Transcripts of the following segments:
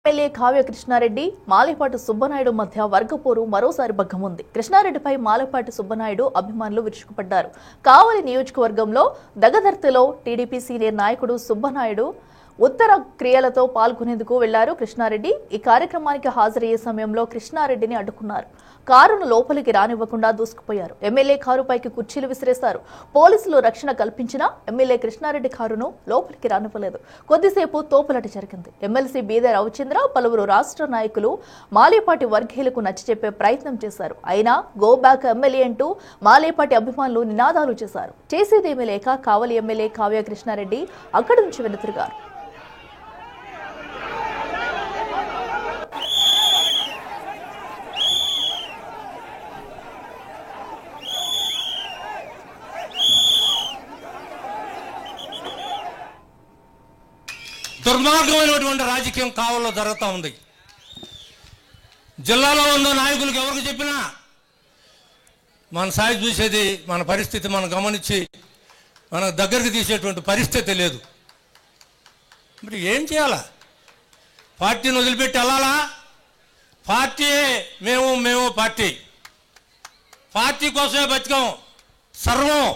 MLA Kavya Krishna Reddy Malepati Subba Naidu మధ్య వర్గపోరు మరోసారి భగ్గముంది. కృష్ణారెడ్డిపై మాలేపాటి సుబ్బనాయుడు అభిమానులు విరుచుకుపడ్డారు. కావలి నియోజకవర్గంలో దగదర్తిలో టీడీపీ సీనియర్ నాయకుడు సుబ్బనాయుడు ఉత్తర క్రియలతో పాల్గొనేందుకు వెళ్లారు కృష్ణారెడ్డి. ఈ కార్యక్రమానికి హాజరయ్యే సమయంలో కృష్ణారెడ్డిని అడ్డుకున్నారు. కారును లోపలికి రానివ్వకుండా దూసుకుపోయారు. ఎమ్మెల్యే కారుపైకి కుర్చీలు విసిరేశారు. పోలీసులు రక్షణ కల్పించినా ఎమ్మెల్యే కృష్ణారెడ్డి కారును లోపలికి రానివ్వలేదు. కొద్దిసేపు తోపులాట జరిగింది. ఎమ్మెల్సీ బీదే రవిచంద్ర, పలువురు రాష్ట్ర నాయకులు మాలేపాటి వర్గీయులకు నచ్చచెప్పే ప్రయత్నం చేశారు. అయినా గో బ్యాక్ ఎమ్మెల్యే అంటూ మాలేపాటి అభిమానులు నినాదాలు చేశారు. చేసేదేమీ లేక కావలి ఎమ్మెల్యే కావ్య కృష్ణారెడ్డి అక్కడి నుంచి వెనుతిరిగారు. దుర్మార్గమైనటువంటి రాజకీయం కావల్లో జరుగుతూ ఉంది. జిల్లాలో ఉన్న నాయకులకు ఎవరికి చెప్పినా మన సాయి చూసేది, మన పరిస్థితి మనం గమనించి మన దగ్గరికి తీసేటువంటి పరిస్థితి లేదు. మరి ఏం చేయాలా? పార్టీని వదిలిపెట్టి వెళ్ళాలా? పార్టీ మేము పార్టీ కోసమే బతికాం. సర్వం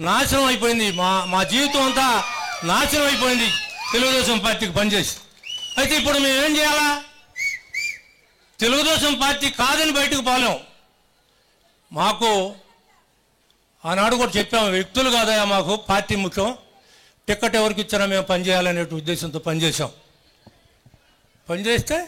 నాశనం అయిపోయింది. మా జీవితం అంతా నాశనం అయిపోయింది తెలుగుదేశం పార్టీకి పనిచేసి. అయితే ఇప్పుడు మేము ఏం చేయాలా? తెలుగుదేశం పార్టీ కాదని బయటకు పోలేం. మాకు ఆనాడు కూడా చెప్పాము, వ్యక్తులు కాదయా మాకు పార్టీ ముఖ్యం, టికెట్ ఎవరికి ఇచ్చినా మేము పనిచేయాలనే ఉద్దేశంతో పనిచేసాం. పనిచేస్తే